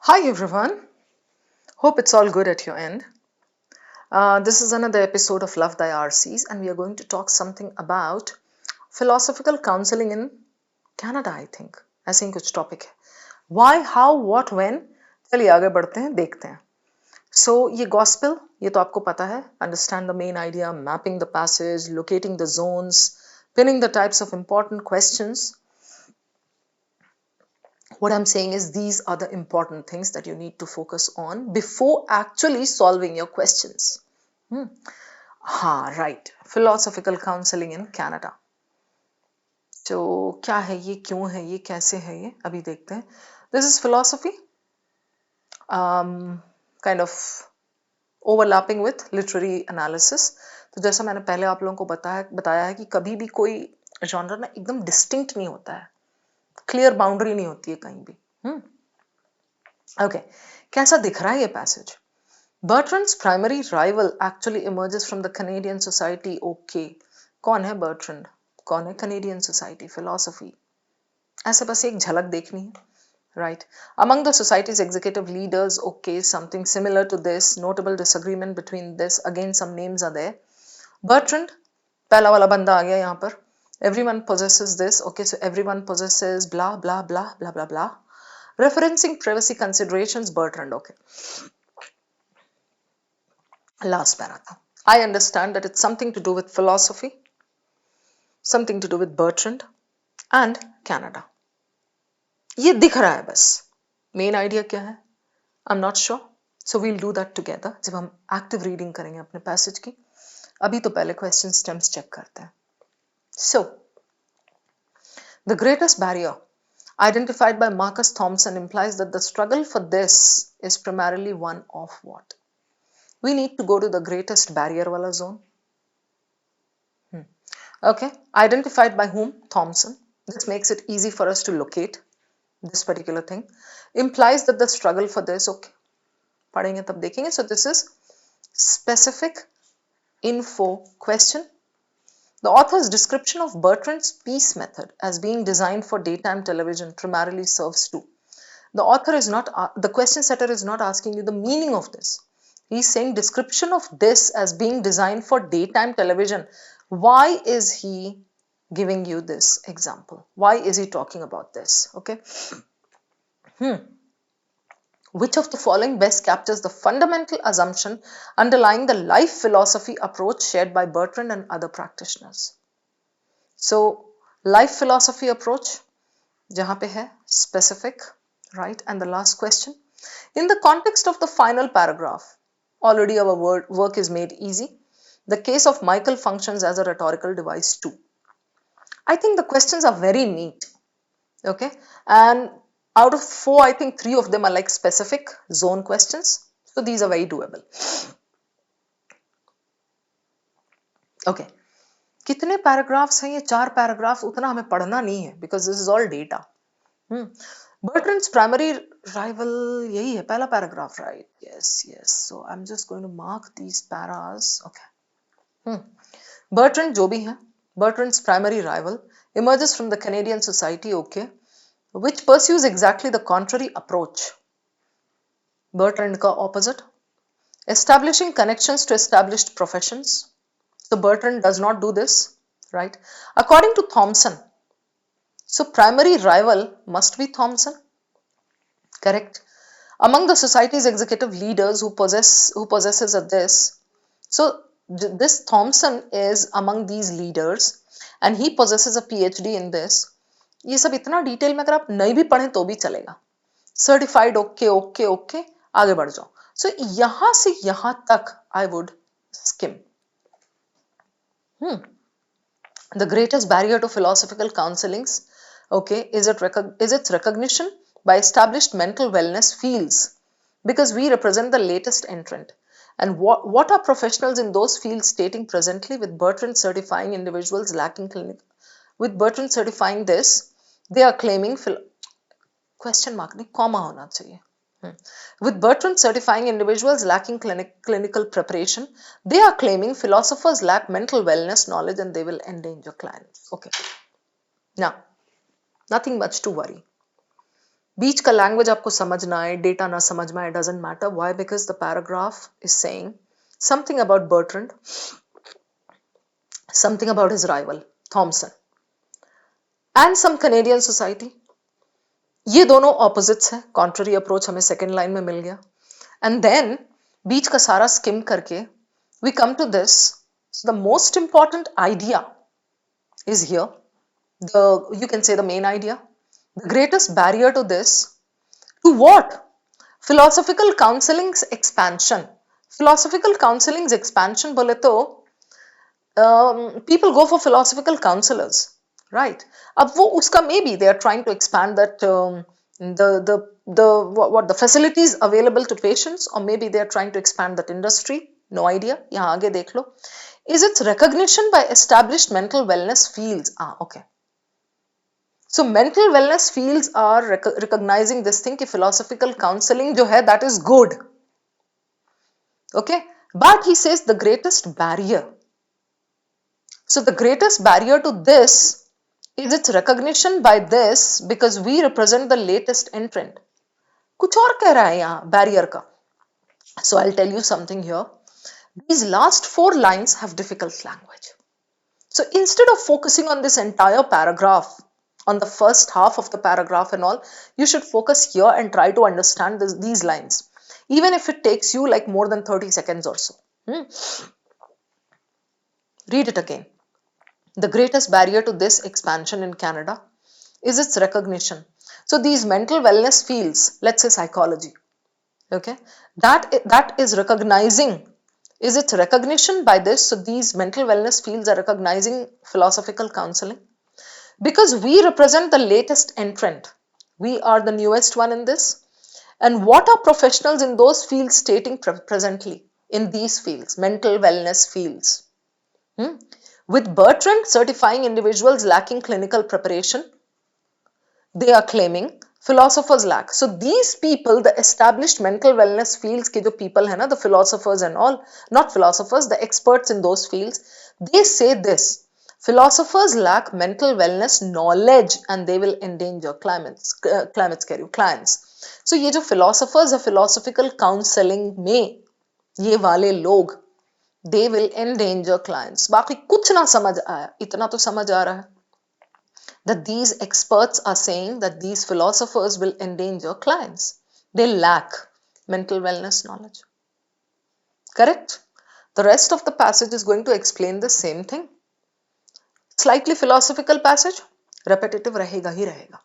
Hi everyone, hope it's all good at your end. This is another episode of Love Thy RCs, and we are going to talk something about philosophical counseling in Canada, I think. ऐसे ही कुछ topic है. Why, how, what, when? चलिए आगे बढ़ते हैं, देखते हैं. So ये gospel, ये तो आपको पता है. Understand the main idea, mapping the passage, locating the zones, pinning the types of important questions. What I'm saying is these are the important things that you need to focus on before actually solving your questions. Right. Philosophical counseling in Canada. So क्या है ये, क्यों है ये, कैसे है ये, अभी देखते हैं. This is philosophy, kind of overlapping with literary analysis. तो जैसा मैंने पहले आप लोगों को बताया है कि कभी भी कोई genre ना एकदम distinct नहीं होता है, clear boundary नहीं होती है कहीं भी. Okay, कैसा दिख रहा है ये passage? Bertrand's primary rival actually emerges from the Canadian Society. Okay, कौन है Bertrand? कौन है Canadian Society? Philosophy. ऐसे बस एक झलक देखनी है, right? Among the society's executive leaders, okay, something similar to this. Notable disagreement between this. Again, some names are there. Bertrand, पहला वाला बंदा आ गया यहाँ पर. Everyone possesses this. Okay, so everyone possesses blah blah blah blah blah blah. Referencing privacy considerations, Bertrand. Okay. Last paragraph. I understand that it's something to do with philosophy, something to do with Bertrand and Canada. ये दिख रहा है बस. Main idea क्या है? I'm not sure. So we'll do that together जब हम active reading करेंगे अपने passage की. अभी तो पहले question stems check करते हैं. So, the greatest barrier identified by Marcus Thompson implies that the struggle for this is primarily one of what? We need to go to the greatest barrier wala zone. Okay, identified by whom? Thompson. This makes it easy for us to locate this particular thing. Implies that the struggle for this, okay, पढ़ेंगे तब देखेंगे. So this is specific info question. The author's description of Bertrand's peace method as being designed for daytime television primarily serves to. The question setter is not asking you the meaning of this. He's saying description of this as being designed for daytime television. Why is he giving you this example? Why is he talking about this? Okay. Which of the following best captures the fundamental assumption underlying the life philosophy approach shared by Bertrand and other practitioners? So, life philosophy approach, जहाँ पे है specific, right? And the last question. In the context of the final paragraph, already our work is made easy. The case of Michael functions as a rhetorical device too. I think the questions are very neat. Okay. And out of 4, I think 3 of them are like specific zone questions. So these are very doable. Okay. कितने paragraphs हैं ये? 4 paragraphs. उतना हमें पढ़ना नहीं है because this is all data. Bertrand's primary rival, यही है पहला paragraph, right? Yes. So I'm just going to mark these paras. Okay. Bertrand जो भी है, Bertrand's primary rival emerges from the Canadian Society, okay, which pursues exactly the contrary approach. Bertrand का opposite, establishing connections to established professions. So Bertrand does not do this, right? According to Thompson, so primary rival must be Thompson, correct? Among the society's executive leaders who possesses this, so this Thompson is among these leaders and he possesses a PhD in this. ये सब इतना detail में अगर आप नहीं भी पढ़ें तो भी चलेगा. सर्टिफाइड ओके आगे बढ़ जाओ. सो यहां से यहां तक I would scheme. The greatest barrier to philosophical counselings, okay, is its recognition by established mental wellness fields, because we represent the latest entrant. And what are professionals in those fields stating presently, with Bertrand certifying individuals lacking clinic? With Bertrand certifying this, they are claiming question mark नहीं, comma होना चाहिए. With Bertrand certifying individuals lacking clinical preparation, they are claiming philosophers lack mental wellness knowledge and they will endanger clients. Okay. Now, nothing much to worry. बीच का language आपको समझ ना आए, data ना समझ में आए, doesn't matter. Why? Because the paragraph is saying something about Bertrand, something about his rival Thompson and some Canadian society. ये दोनों ऑपोजिट्स हैं. कॉन्ट्ररी अप्रोच हमें सेकेंड लाइन में मिल गया. एंड देन बीच का सारा स्किम करके we come to this. The most important idea is here. The you can say the main idea. The greatest barrier to this, to what? Philosophical counselling expansion. Philosophical counselling expansion बोले तो people go for philosophical counselors, right? अब वो उसका maybe they are trying to expand that the facilities available to patients, or maybe they are trying to expand that industry. No idea. यहाँ आगे देख लो. Is its recognition by established mental wellness fields? Okay. So mental wellness fields are recognizing this thing कि philosophical counseling जो है that is good. Okay, but he says the greatest barrier. So the greatest barrier to this is its recognition by this because we represent the latest entrant. कुछ और कह रहा है यहाँ barrier का. So I'll tell you something here. These last 4 lines have difficult language. So instead of focusing on this entire paragraph, on the first half of the paragraph and all, you should focus here and try to understand these lines, even if it takes you like more than 30 seconds or so. Read it again. The greatest barrier to this expansion in Canada is its recognition. So these mental wellness fields, let's say psychology, okay, that is recognizing, is its recognition by this. So these mental wellness fields are recognizing philosophical counseling because we represent the latest entrant. We are the newest one in this. And what are professionals in those fields stating presently in these fields, mental wellness fields? With Bertrand certifying individuals lacking clinical preparation, they are claiming philosophers lack. So these people, the established mental wellness fields के जो people है ना, the philosophers and all, not philosophers, the experts in those fields, they say this: philosophers lack mental wellness knowledge and they will endanger clients. So ये जो philosophers है philosophical counseling में, ये वाले लोग, they will endanger clients. बाकी कुछ ना समझ आया, इतना तो समझ आ रहा है that these experts are saying that these philosophers will endanger clients. They lack mental wellness knowledge. Correct? The rest of the passage is going to explain the same thing. Slightly philosophical passage, repetitive रहेगा ही रहेगा.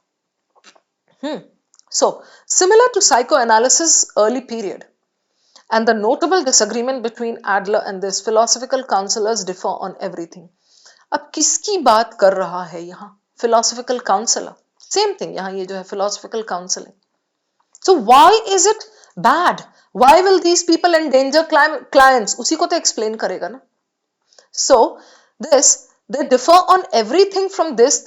So, similar to psychoanalysis early period, and the notable disagreement between Adler and this, philosophical counselors differ on everything. अब किसकी बात कर रहा है यहाँ? Philosophical counselor. Same thing. यहाँ ये जो है philosophical counseling. So why is it bad? Why will these people endanger clients? उसी को तो explain करेगा ना. So this, they differ on everything from this.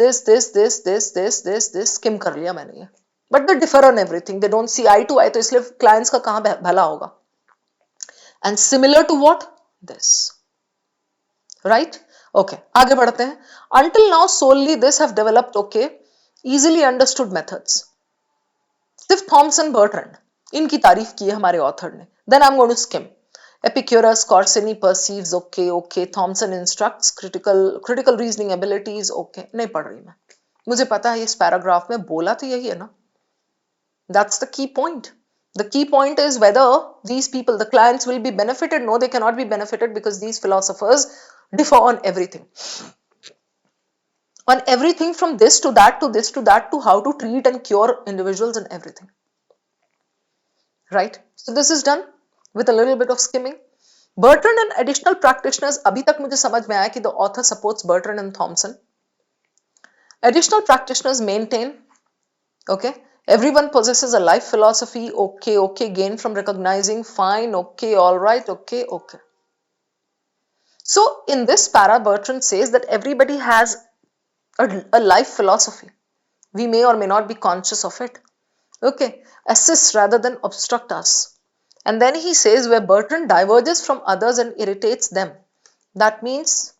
Skim कर लिया मैंने ये. But they differ on everything. They don't see eye to eye. तो इसलिए clients का कहाँ भला होगा? And similar to what? This. Right? Okay, आगे बढ़ते हैं. Until now solely this have developed okay, easily understood methods. सिर्फ थॉमसन बर्ट्रैंड इनकी तारीफ की है हमारे ऑथर ने. Then I'm going to skim. Epicurus, Corsini perceives, okay. Thompson instructs critical reasoning abilities, okay. नहीं पढ़ रही मैं. मुझे पता है इस पैराग्राफ में बोला तो यही है ना. That's the key point. The key point is whether these people, the clients, will be benefited. No, they cannot be benefited because these philosophers differ on everything. On everything from this to that to this to that to how to treat and cure individuals and everything. Right? So this is done with a little bit of skimming. Bertrand and additional practitioners, अभी तक मुझे समझ में आया कि the author supports Bertrand and Thompson. Additional practitioners maintain, okay, everyone possesses a life philosophy, okay, gain from recognizing, fine, okay, all right, okay. So in this para, Bertrand says that everybody has a life philosophy. We may or may not be conscious of it. Okay, assist rather than obstruct us. And then he says where Bertrand diverges from others and irritates them. That means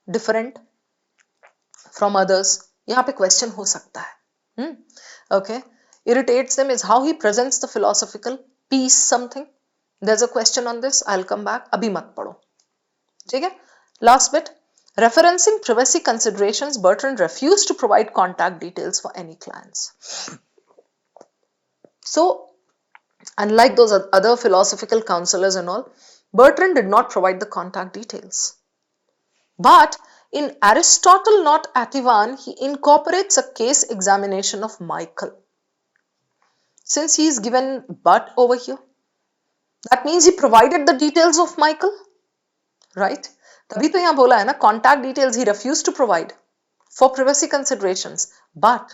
different from others. यहाँ पे question हो सकता है. Okay. irritates them is how he presents the philosophical piece something. There's a question on this, I'll come back. अभी मत पढ़ो, ठीक है? Last bit. Referencing privacy considerations, Bertrand refused to provide contact details for any clients. So, unlike those other philosophical counselors and all, Bertrand did not provide the contact details. But in Aristotle, not Ativan, he incorporates a case examination of Michael. Since he is given but over here, that means he provided the details of Michael, right? तभी तो यहाँ बोला है ना, contact details he refused to provide for privacy considerations. But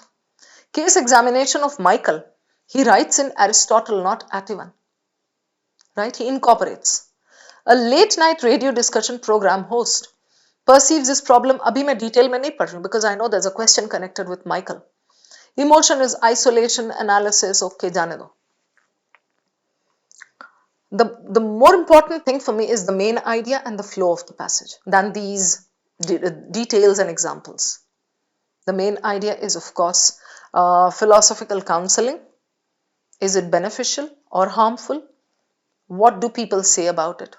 case examination of Michael, he writes in Aristotle, not Ativan, right? He incorporates. A late night radio discussion program host perceives this problem. अभी मैं detail में नहीं पढ़ रही हूँ because I know there's a question connected with Michael. Emotion is isolation, analysis, okay, जाने दो. The more important thing for me is the main idea and the flow of the passage than these details and examples. The main idea is, of course, philosophical counseling. Is it beneficial or harmful? What do people say about it?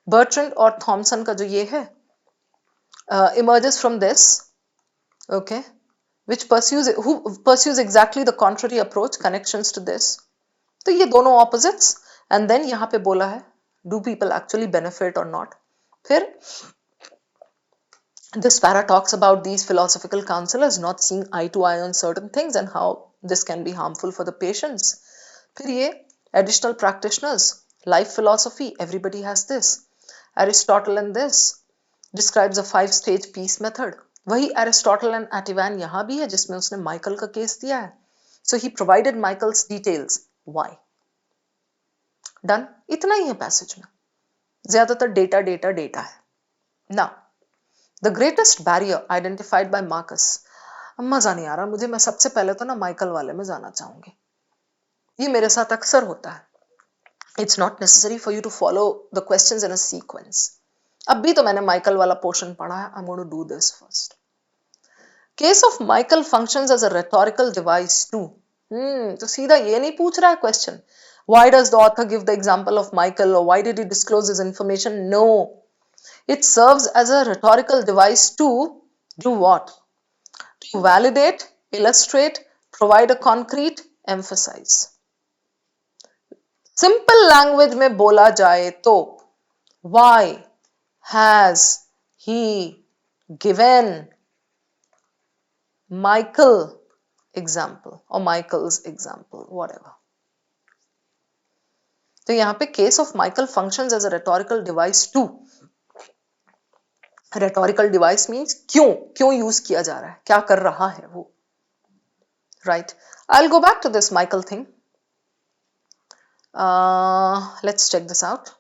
Bertrand or Thompson का जो ये है, emerges from this, okay, which pursues exactly the contrary approach, connections to this. तो ये दोनों opposites. And then यहाँ पे बोला है, do people actually benefit or not? फिर this para talks about these philosophical counselors not seeing eye to eye on certain things and how this can be harmful for the patients. फिर ये additional practitioners, life philosophy, everybody has this. Aristotle and this describes a 5-stage peace method. वही Aristotle and Ativan यहाँ भी है जिसमें उसने Michael का case दिया है. So he provided Michael's details. Why? Done. इतना ही है पैसेज में, ज्यादातर डेटा डेटा डेटा है. Now, the greatest barrier identified by Marcus. मजा नहीं आ रहा मुझे, मैं सबसे पहले तो ना माइकल वाले में जाना चाहूंगी. ये मेरे साथ अक्सर होता है. It's not necessary for you to follow the questions in a sequence. अब भी तो मैंने माइकल वाला पोर्शन पढ़ा है. I'm going to do this first. Case of Michael functions as a rhetorical device too. तो सीधा ये नहीं पूछ रहा है question. Why does the author give the example of Michael, or why did he disclose his information? No. It serves as a rhetorical device to do what? To validate, illustrate, provide a concrete, emphasize. Simple language में बोला जाए तो, why has he given Michael example or Michael's example, whatever. तो यहाँ पे case of Michael functions as a rhetorical device too. Rhetorical device means क्यों use किया जा रहा है, क्या कर रहा है वो, right? I'll go back to this Michael thing. Let's check this out.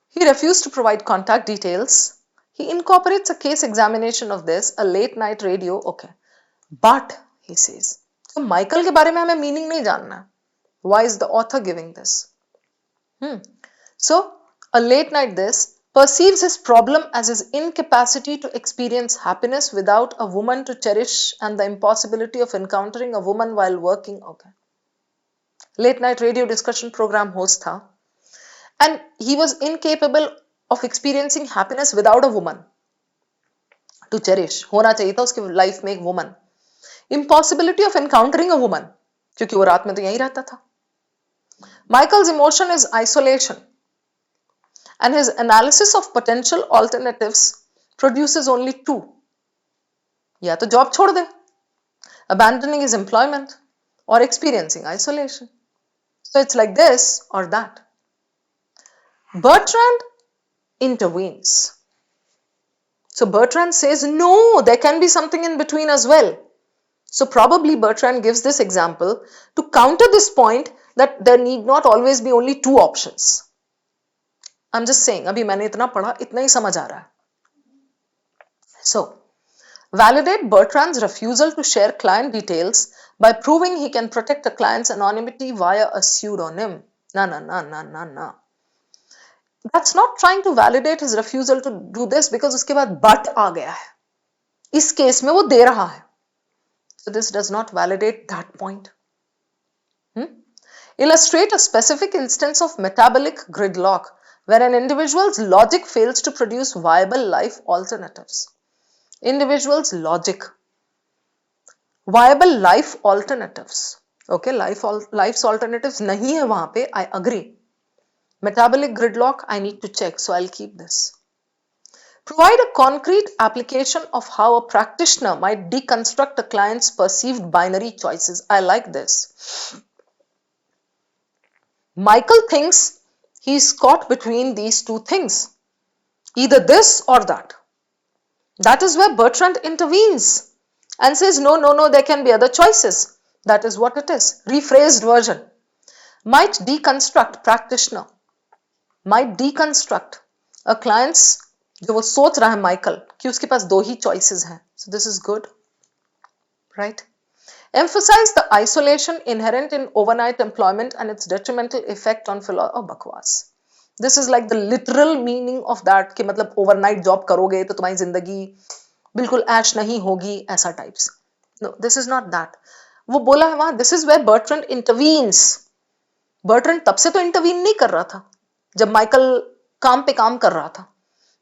He refused to provide contact details. He incorporates a case examination of this, a late night radio, okay. But he says, so Michael के बारे में हमें meaning नहीं जानना है. Why is the author giving this? So, a late night this perceives his problem as his incapacity to experience happiness without a woman to cherish and the impossibility of encountering a woman while working. Okay. Late night radio discussion program host था. And he was incapable of experiencing happiness without a woman to cherish. होना चाहिए था उसकी life में एक woman. Impossibility of encountering a woman, क्योंकि वो रात में तो यहीं रहता था. Michael's emotion is isolation, and his analysis of potential alternatives produces only two. या तो job छोड़ दे, abandoning his employment, or experiencing isolation. So it's like this or that. Bertrand intervenes. So Bertrand says, no, there can be something in between as well. So probably Bertrand gives this example to counter this point that there need not always be only two options. I'm just saying, अभी मैंने इतना पढ़ा, इतना ही समझ आ रहा है. So, validate Bertrand's refusal to share client details by proving he can protect a client's anonymity via a pseudonym. No. That's not trying to validate his refusal to do this because उसके बाद but आ गया है. इस case में वो दे रहा है. So this does not validate that point. Illustrate a specific instance of metabolic gridlock where an individual's logic fails to produce viable life alternatives. Individual's logic. Viable life alternatives. Okay, life's alternatives nahi hai wahan pe, I agree. Metabolic gridlock, I need to check, so I'll keep this. Provide a concrete application of how a practitioner might deconstruct a client's perceived binary choices. I like this. Michael thinks he's caught between these two things, either this or that. That is where Bertrand intervenes and says, no, no, no, there can be other choices. That is what it is. Rephrased version. Might deconstruct practitioner. Might deconstruct a client's, जो वो सोच रहा है Michael कि उसके पास दो ही choices हैं. So this is good, right? Emphasize the isolation inherent in overnight employment and its detrimental effect on philosophy. Oh, bakwas. This is like the literal meaning of that कि मतलब overnight job करोगे तो तुम्हारी जिंदगी बिल्कुल ऐश नहीं होगी, ऐसा types. No, this is not that. वो बोला है वहां, this is where Bertrand intervenes. Bertrand तब से तो intervene नहीं कर रहा था जब माइकल काम पे काम कर रहा था.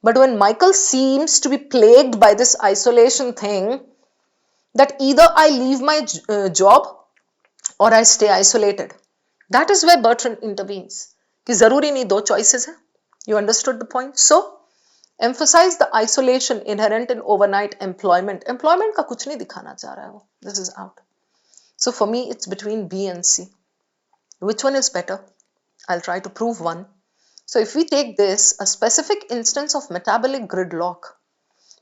But when Michael seems to be plagued by this isolation thing, that either I leave my job or I stay isolated. That is where Bertrand intervenes. कि जरूरी नहीं दो choices हैं. You understood the point? So, emphasize the isolation inherent in overnight employment. Employment का कुछ नहीं दिखाना चाह रहा है वो. This is out. So for me, it's between B and C. Which one is better? I'll try to prove one. So if we take this, a specific instance of metabolic gridlock,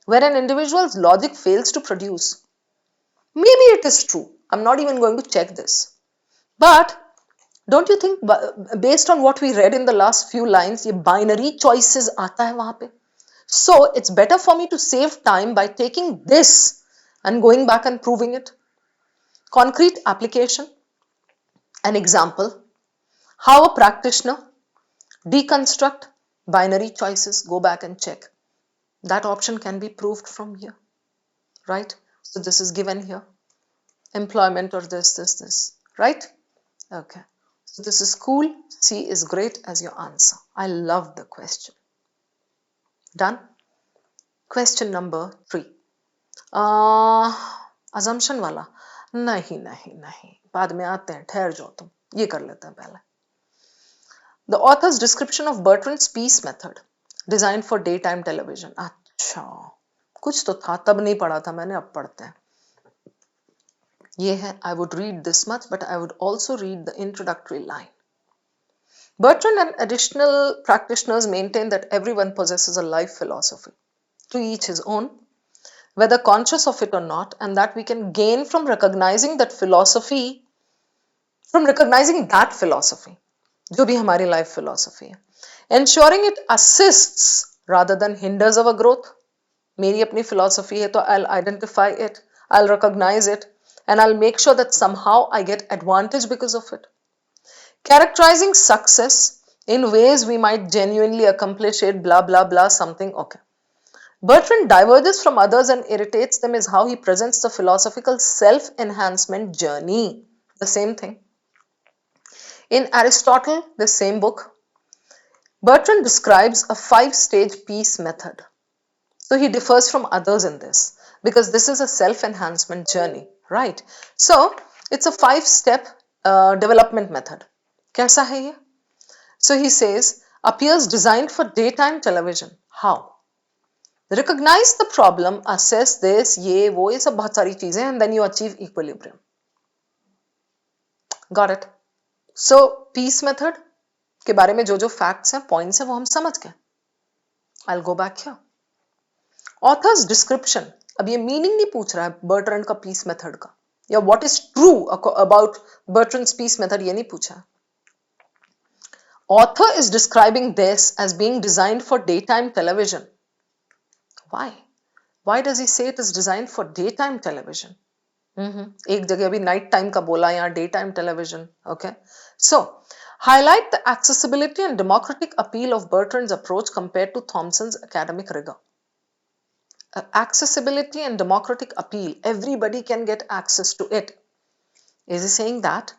where an individual's logic fails to produce, maybe it is true. I'm not even going to check this. But don't you think, based on what we read in the last few lines, ये binary choices आता है वहाँ पे? So it's better for me to save time by taking this and going back and proving it. Concrete application. An example. How a practitioner deconstruct binary choices. Go back and check. That option can be proved from here. Right? So this is given here. Employment or this. Right? Okay. So this is cool. C is great as your answer. I love the question. Done? Question number 3. Assumption वाला. नहीं. बाद में आते हैं. ठहर जाओ तुम. ये कर लेते हैं पहले. The author's description of Bertrand's peace method, designed for daytime television. अच्छा. कुछ तो था, तब नहीं पढ़ा था मैंने, अब पढ़ते हैं. ये है, I would read this much, but I would also read the introductory line. Bertrand and additional practitioners maintain that everyone possesses a life philosophy, to each his own, whether conscious of it or not, and that we can gain from recognizing that philosophy, जो भी हमारी life philosophy है. Ensuring it assists rather than hinders our growth. मेरी अपनी philosophy है तो I'll identify it, I'll recognize it, and I'll make sure that somehow I get advantage because of it. Characterizing success in ways we might genuinely accomplish it, blah, blah, blah, something, okay. Bertrand diverges from others and irritates them is how he presents the philosophical self-enhancement journey. The same thing. In Aristotle, the same book, Bertrand describes a 5-stage peace method. So he differs from others in this because this is a self-enhancement journey, right? So it's a 5-step development method. कैसा है ये? So he says, appears designed for daytime television. How? Recognize the problem, assess this, ये वो, ये सब बहुत सारी चीजें, and then you achieve equilibrium. Got it? So peace method के बारे में जो facts हैं, points हैं, वो हम समझ गए. I'll go back here. Author's description. अब ये meaning नहीं पूछ रहा है Bertrand का peace method का, या what is true about Bertrand's peace method ये नहीं पूछा है. Author is describing this as being designed for daytime television. Why? Why does he say it is designed for daytime television? एक जगह अभी night time का बोला, यहाँ daytime television. Okay. So, highlight the accessibility and democratic appeal of Bertrand's approach compared to Thompson's academic rigor. accessibility and democratic appeal, everybody can get access to it. Is he saying that?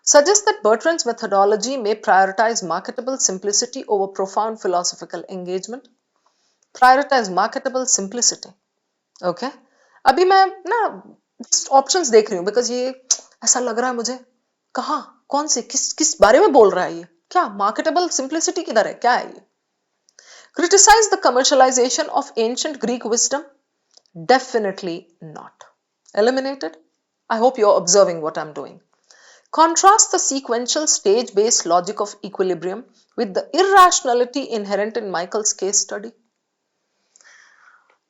Suggests that Bertrand's methodology may prioritize marketable simplicity over profound philosophical engagement. Prioritize marketable simplicity. Okay? अभी मैं ना just options देख रही हूँ because ये ऐसा लग रहा है मुझे, कहाँ, कौन से, किस बारे में बोल रहा है ये, क्या marketable simplicity किधर है, क्या है ये? Criticize the commercialization of ancient Greek wisdom? Definitely not. Eliminated? I hope you're observing what I'm doing. Contrast the sequential stage-based logic of equilibrium with the irrationality inherent in Michael's case study.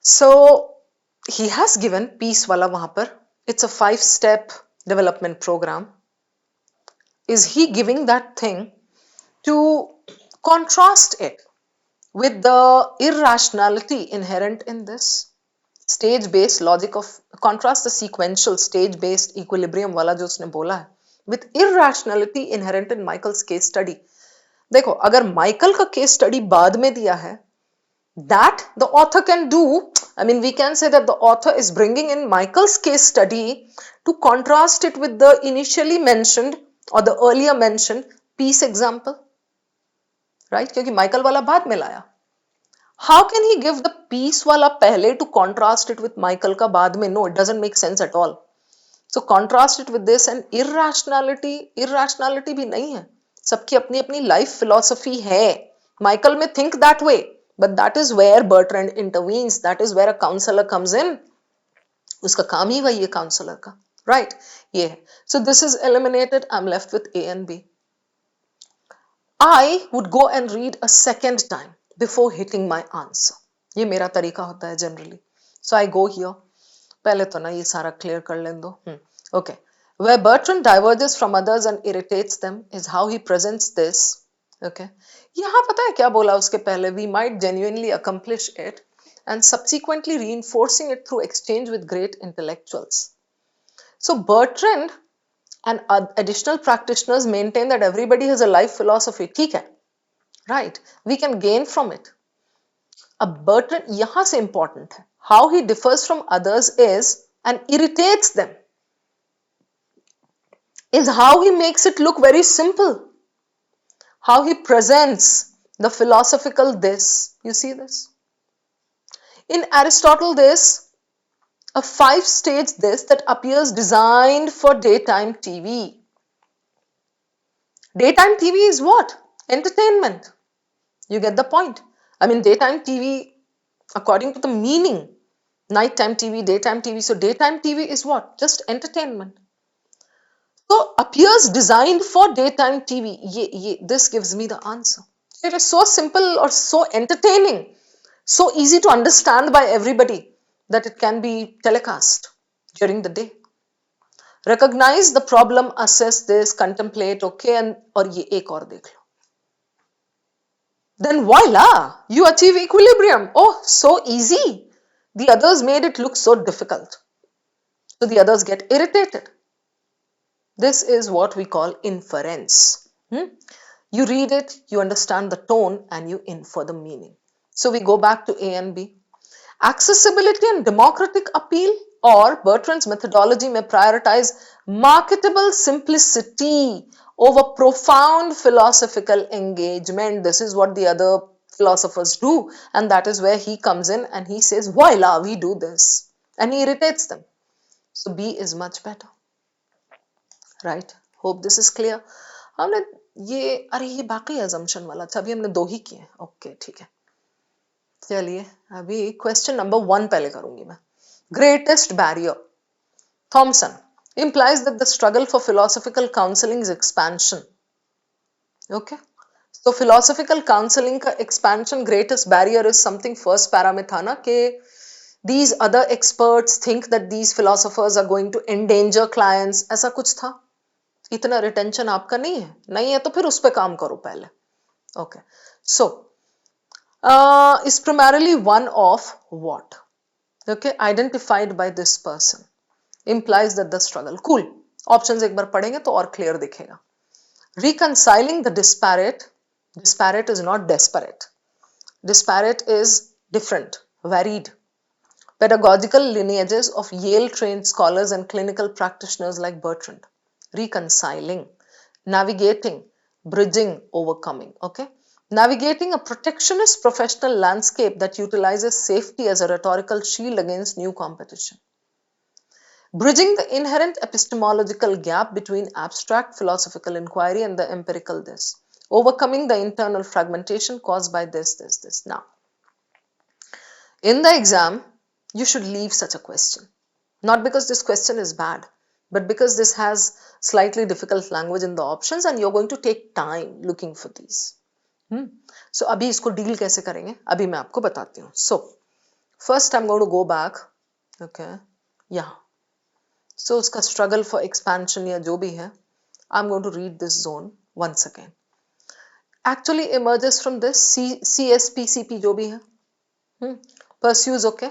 So, he has given peace wala wahan par. It's a 5-step development program. Is he giving that thing to contrast it with the irrationality inherent in this? Stage-based logic of, contrast the sequential stage-based equilibrium wala jo usne bola hai with irrationality inherent in Michael's case study. देखो, अगर Michael का case study बाद में दिया है, that the author can do, I mean we can say that the author is bringing in Michael's case study to contrast it with the initially mentioned or the earlier mentioned peace example, right? क्योंकि Michael वाला बाद में लाया. How can he give the peace वाला पहले to contrast it with Michael का बाद में? No, it doesn't make sense at all. So contrast it with this, and irrationality भी नहीं है, सबकी अपनी अपनी लाइफ फिलॉसफी है. माइकल में think that way, but that is where Bertrand intervenes, that is where a counselor comes in. उसका काम ही वही है काउंसलर का, right? ये है. So this is eliminated. I'm left with A and B. I would go and read a second time before hitting my answer. ये मेरा तरीका होता है generally. So I go here. पहले तो ना ये सारा clear कर लें दो. Okay. Where Bertrand diverges from others and irritates them is how he presents this. Okay. यहाँ पता है क्या बोला उसके पहले? We might genuinely accomplish it and subsequently reinforcing it through exchange with great intellectuals. So Bertrand and additional practitioners maintain that everybody has a life philosophy. ठीक है, right? We can gain from it. अब Bertrand यहाँ से important है. How he differs from others is, and irritates them, is how he makes it look very simple. How he presents the philosophical this. You see this? In Aristotle, this, a 5-stage this that appears designed for daytime TV. Daytime TV is what? Entertainment. You get the point. I mean, daytime TV, according to the meaning, nighttime TV, daytime TV. So daytime TV is what? Just entertainment. So appears designed for daytime TV. This gives me the answer. It is so simple or so entertaining, so easy to understand by everybody that it can be telecast during the day. Recognize the problem, assess this, contemplate, okay, and और ये एक और देख लो. Then voila, you achieve equilibrium. Oh, so easy. The others made it look so difficult. So the others get irritated. This is what we call inference. You read it, you understand the tone, and you infer the meaning. So we go back to A and B. Accessibility and democratic appeal, or Bertrand's methodology may prioritize marketable simplicity over profound philosophical engagement. This is what the other philosophers do, and that is where he comes in and he says, voila, we do this, and he irritates them. So B is much better, right? Hope this is clear. हमने ये बाकी assumption वाला, अच्छा अभी हमने 2 ही किए. Okay, ठीक है. चलिए अभी क्वेश्चन नंबर 1 पहले करूंगी मैं. Greatest barrier. Thompson implies that the struggle for philosophical counseling is expansion. Okay. So philosophical counseling का expansion, greatest barrier is something first para में था ना कि these other experts think that these philosophers are going to endanger clients. ऐसा कुछ था. इतना retention आपका नहीं है तो फिर उस पे काम करो पहले. Okay. So is primarily one of what? Okay, identified by this person. Implies that the struggle. Cool. Options एक बार पढ़ेंगे तो और clear दिखेगा. Reconciling the disparate. Disparate is not desperate. Disparate is different, varied. pedagogical lineages of Yale-trained scholars and clinical practitioners like Bertrand. Reconciling, navigating, bridging, overcoming. Okay, navigating a protectionist professional landscape that utilizes safety as a rhetorical shield against new competition. Bridging the inherent epistemological gap between abstract philosophical inquiry and the empirical this. Overcoming the internal fragmentation caused by this. Now, in the exam, you should leave such a question. Not because this question is bad, but because this has slightly difficult language in the options and you're going to take time looking for these. So, अभी इसको deal कैसे करेंगे? अभी मैं आपको बताती हूँ. So, first I'm going to go back. Okay, यहाँ. So, उसका struggle for expansion या जो भी है, I'm going to read this zone once again. Actually emerges from this CSPCP जो भी है. Pursues, okay.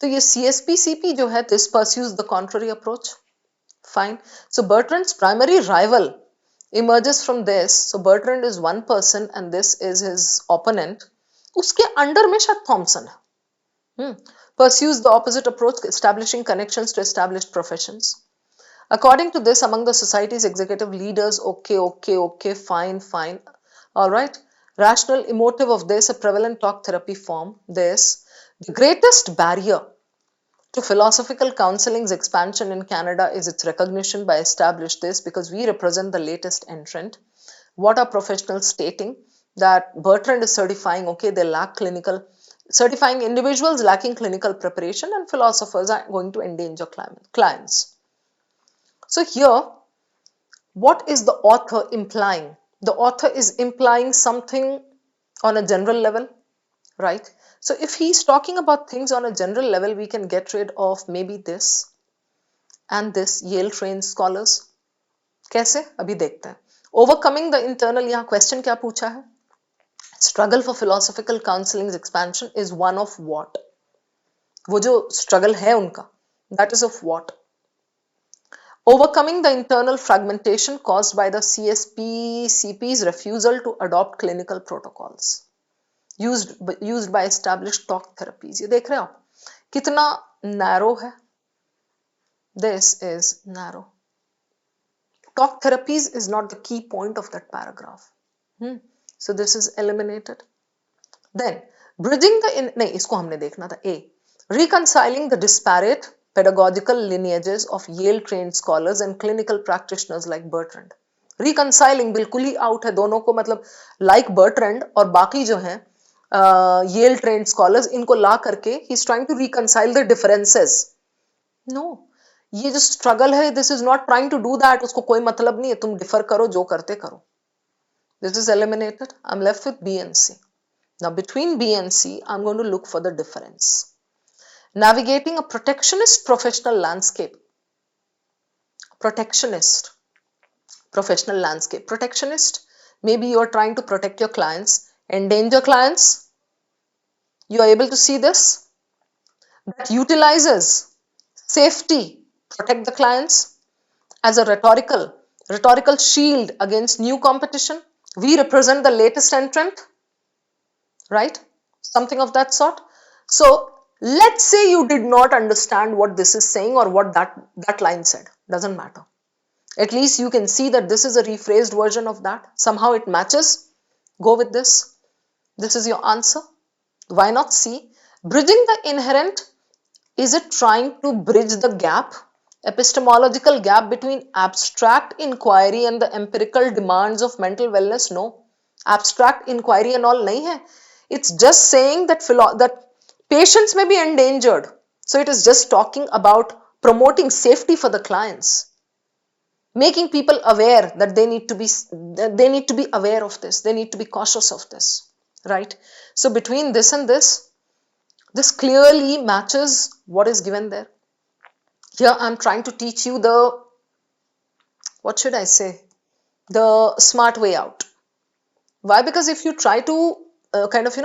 तो ये CSPCP जो है, this pursues the contrary approach. Fine. So Bertrand's primary rival emerges from this. So Bertrand is one person and this is his opponent. उसके under में शायद थॉमसन है. Pursues the opposite approach, establishing connections to established professions. According to this, among the society's executive leaders, okay, fine. All right. Rational emotive of this, a prevalent talk therapy form, this. The greatest barrier to philosophical counseling's expansion in Canada is its recognition by established this because we represent the latest entrant. What are professionals stating? That Bertrand is certifying, okay, they lack clinical, certifying individuals lacking clinical preparation and philosophers are going to endanger clients. So here, what is the author implying? The author is implying something on a general level, right? So if he's talking about things on a general level, we can get rid of maybe this and this Yale trained scholars. कैसे? अभी देखते हैं. Overcoming the internal, यहाँ question क्या पूछा है? Struggle for philosophical counseling's expansion is one of what? वो जो struggle है उनका, that is of what? Overcoming the internal fragmentation caused by the CSPCP's refusal to adopt clinical protocols used by established talk therapies. ये देख रहे हो आप कितना narrow है? This is narrow. Talk therapies is not the key point of that paragraph. So this is eliminated. Then bridging the नहीं इसको हमने देखना था. A. Reconciling the disparate pedagogical lineages of Yale-trained scholars and clinical practitioners like Bertrand. Reconciling बिल्कुल ही out है दोनों को, मतलब like Bertrand और बाकी जो हैं Yale-trained scholars, इनको ला करके he's trying to reconcile the differences. No, ये जो struggle है, this is not trying to do that. उसको कोई मतलब नहीं है, तुम differ करो, जो करते करो. This is eliminated. I'm left with B and C. Now between B and C, I'm going to look for the difference. Navigating a protectionist professional landscape. Protectionist professional landscape. Protectionist, maybe you are trying to protect your clients, endanger clients. You are able to see this. That utilizes safety, protect the clients as a rhetorical shield against new competition. We represent the latest entrant, right? Something of that sort. So let's say you did not understand what this is saying or what that line said. Doesn't matter. At least you can see that this is a rephrased version of that. Somehow it matches. Go with this. This is your answer. Why not C? Bridging the inherent. Is it trying to bridge the gap, epistemological gap between abstract inquiry and the empirical demands of mental wellness? No. Abstract inquiry and all nahi hai. It's just saying that patients may be endangered. So it is just talking about promoting safety for the clients, making people aware that they need to be aware of this. They need to be cautious of this, right? So between this and this clearly matches what is given there. Here I'm trying to teach you the, what should I say, the smart way out. Why? Because if you try to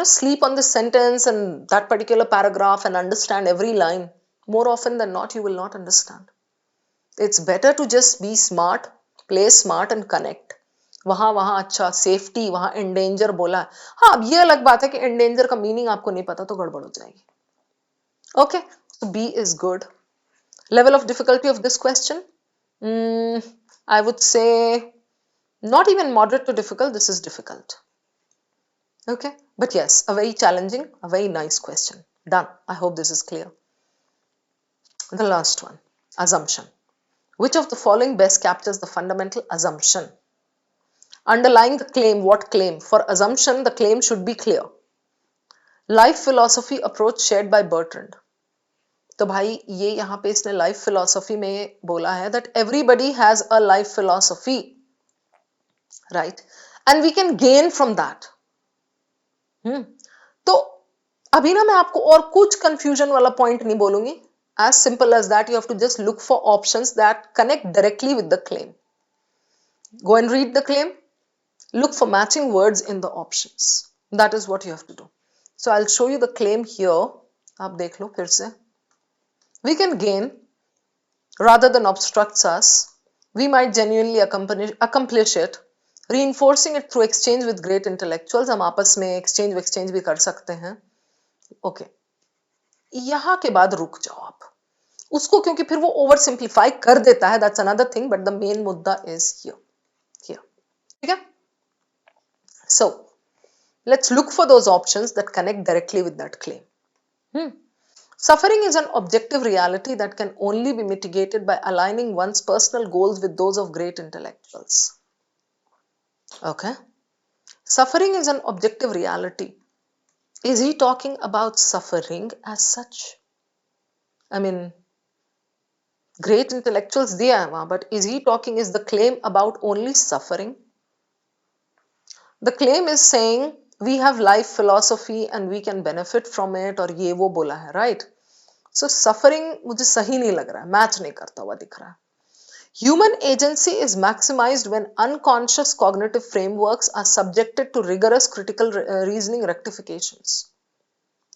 sleep on this sentence and that particular paragraph and understand every line, more often than not, you will not understand. It's better to just be smart, play smart and connect. वहाँ अच्छा safety, वहाँ endanger बोला. हाँ, अब ये अलग बात है कि एंडेंजर का मीनिंग आपको नहीं पता तो गड़बड़ हो जाएगी. Okay, so B is good. Level of difficulty of this question? I would say not even moderate to difficult, this is difficult. Okay, but yes, a very challenging, a very nice question. Done. I hope this is clear. The last one, assumption. Which of the following best captures the fundamental assumption? Underlying the claim, what claim? For assumption, the claim should be clear. Life philosophy approach shared by Bertrand. तो भाई ये यहाँ पे इसने life philosophy में बोला है that everybody has a life philosophy, right? And we can gain from that. तो अभी ना मैं आपको और कुछ कंफ्यूजन वाला पॉइंट नहीं बोलूंगी. As simple as that, you have to just look for options that connect directly with the claim. Go and read the claim. Look for matching words in the options. That is what you have to do. So I'll show you the claim here. आप देख लो फिर से. We can gain rather than obstructs us. We might genuinely accomplish it, reinforcing it through exchange with great intellectuals. हम आपस में exchange भी कर सकते हैं. Okay. यहाँ के बाद रुक जाओ आप. उसको क्योंकि फिर वो ओवर सिंप्लीफाई कर देता है. That's another thing, but the main मुद्दा is here. ठीक है? So let's look for those options that connect directly with that claim. Suffering is an objective reality that can only be mitigated by aligning one's personal goals with those of great intellectuals. Okay. Suffering is an objective reality. Is he talking about suffering as such? I mean, great intellectuals diya hai wahan, but is he talking, is the claim about only suffering? The claim is saying we have life philosophy and we can benefit from it, और ये वो बोला है, right? So suffering मुझे सही नहीं लग रहा है, मैच नहीं करता हुआ दिख रहा है. Human agency is maximized when unconscious cognitive frameworks are subjected to rigorous critical reasoning rectifications.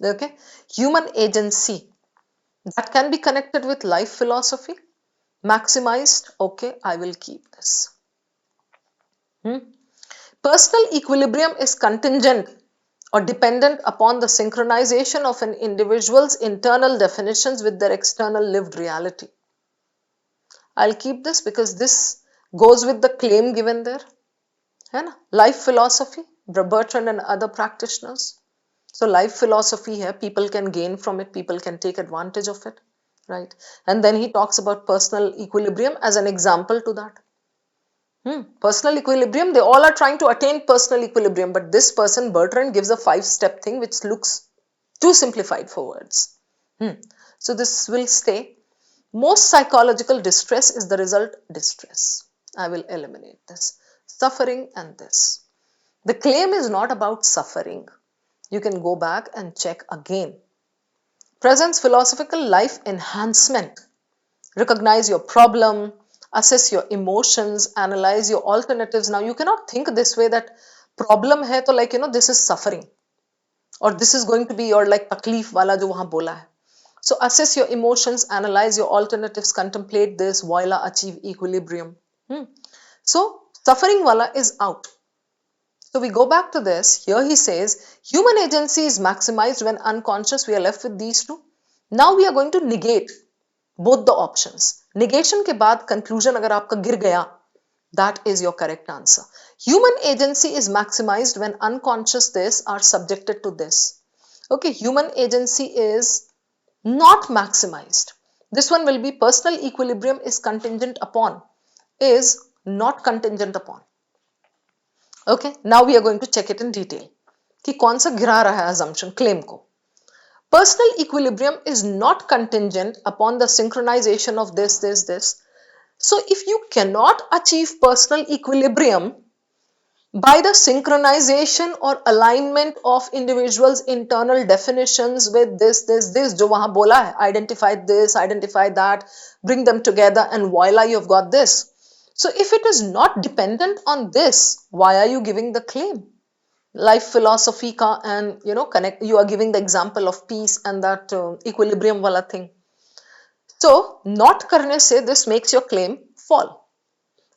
Okay, human agency that can be connected with life philosophy, maximized. Okay, I will keep this. Personal equilibrium is contingent or dependent upon the synchronization of an individual's internal definitions with their external lived reality. I'll keep this because this goes with the claim given there. है ना? Life philosophy, Bertrand and other practitioners. So life philosophy here, people can gain from it, people can take advantage of it, right? And then he talks about personal equilibrium as an example to that. Personal equilibrium, they all are trying to attain personal equilibrium, but this person, Bertrand, gives a 5-step thing which looks too simplified for words. So this will stay. Most psychological distress is the result distress. I will eliminate this. Suffering and this. The claim is not about suffering. You can go back and check again. Presents philosophical life enhancement. Recognize your problem, assess your emotions, analyze your alternatives. Now you cannot think this way that problem hai to like, this is suffering. Or this is going to be your like takleef wala jo wahan bola hai. So assess your emotions, analyze your alternatives, contemplate this, voila, achieve equilibrium. So suffering wala is out. So we go back to this. Here he says, human agency is maximized when unconscious. We are left with these two. Now we are going to negate both the options. Negation के बाद conclusion अगर आपका गिर गया, that is your correct answer. Human agency is maximized when unconscious this are subjected to this. Okay, human agency is not maximized. This one will be personal equilibrium is contingent upon, is not contingent upon. Okay, now we are going to check it in detail. कि कौन सा गिरा रहा है assumption claim को. Personal equilibrium is not contingent upon the synchronization of this. So if you cannot achieve personal equilibrium by the synchronization or alignment of individuals' internal definitions with this, जो वहां बोला है, identify this, identify that, bring them together and voila, you've got this. So if it is not dependent on this, why are you giving the claim? Life philosophy ka and connect, you are giving the example of peace and that equilibrium wala thing. So not karne se this makes your claim fall.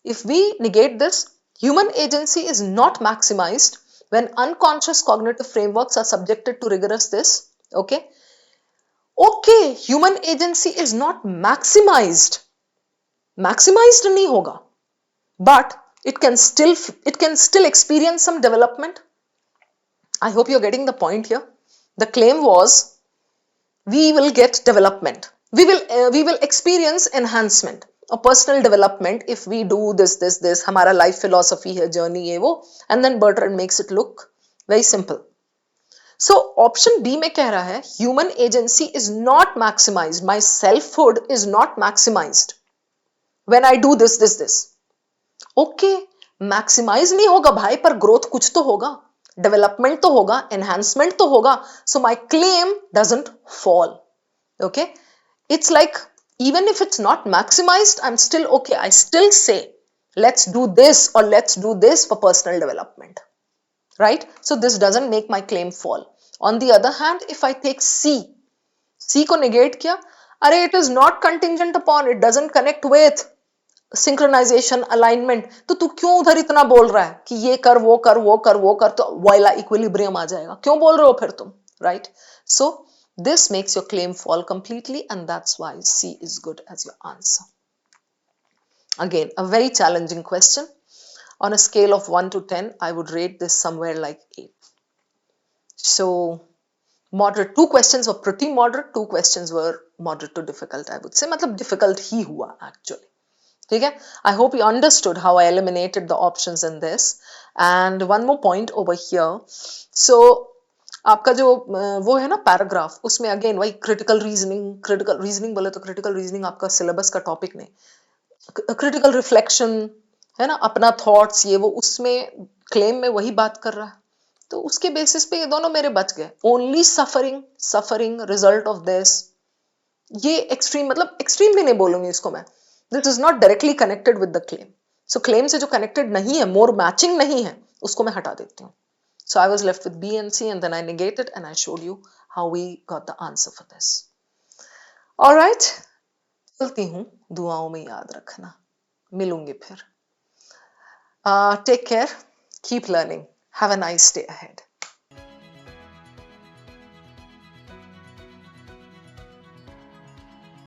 If we negate this, human agency is not maximized when unconscious cognitive frameworks are subjected to rigorous this. Okay, okay, human agency is not maximised, maximised नहीं होगा, but it can still experience some development. I hope you're getting the point here. The claim was we will get development, we will experience enhancement or personal development if we do this हमारा life philosophy है, journey है वो, and then Bertrand makes it look very simple. So option B में कह रहा है human agency is not maximized, my selfhood is not maximized when I do this. Okay, maximise नहीं होगा भाई, पर ग्रोथ कुछ तो होगा, डेवलपमेंट तो होगा, एनहांसमेंट तो होगा, so my claim doesn't fall. Okay, it's like even if it's not maximized, I'm still okay, I still say let's do this or let's do this for personal development, right? So this doesn't make my claim fall. On the other hand, if I take C को negate किया, अरे it is not contingent upon, it doesn't connect with synchronisation, alignment, तो तू क्यों उधर इतना बोल रहा है कि ये कर वो कर वो कर वो कर, तो वाइला इक्विलिब्रियम आ जाएगा, क्यों बोल रहे हो फिर तुम, right? So this makes your claim fall completely and that's why C is good as your answer. Again a very challenging question. On a scale of 1 to 10, I would rate this somewhere like 8. So moderate. 2 questions were pretty moderate, 2 questions were moderate to difficult, I would say. मतलब difficult ही हुआ actually. ठीक है. I hope you understood how I eliminated the options in this. And one more point over here. So आपका जो वो है ना paragraph, उसमें अगेन वही क्रिटिकल रीजनिंग बोले तो क्रिटिकल रीजनिंग आपका सिलेबस का टॉपिक नहीं, क्रिटिकल रिफ्लेक्शन है ना, अपना थॉट्स ये वो, उसमें क्लेम में वही बात कर रहा है, तो उसके बेसिस पे ये दोनों मेरे बच गए. Only suffering result of this, ये एक्सट्रीम, मतलब एक्सट्रीम भी नहीं बोलूंगी इसको मैं, this is not directly connected with the claim. So claim से जो कनेक्टेड नहीं है, मोर मैचिंग नहीं है, उसको मैं हटा देती हूँ. So I was left with B and C and then I negated and I showed you how we got the answer for this. Alright, चलती हूँ, दुआओं में याद रखना, मिलूंगी फिर. Take care, keep learning, have a nice day ahead.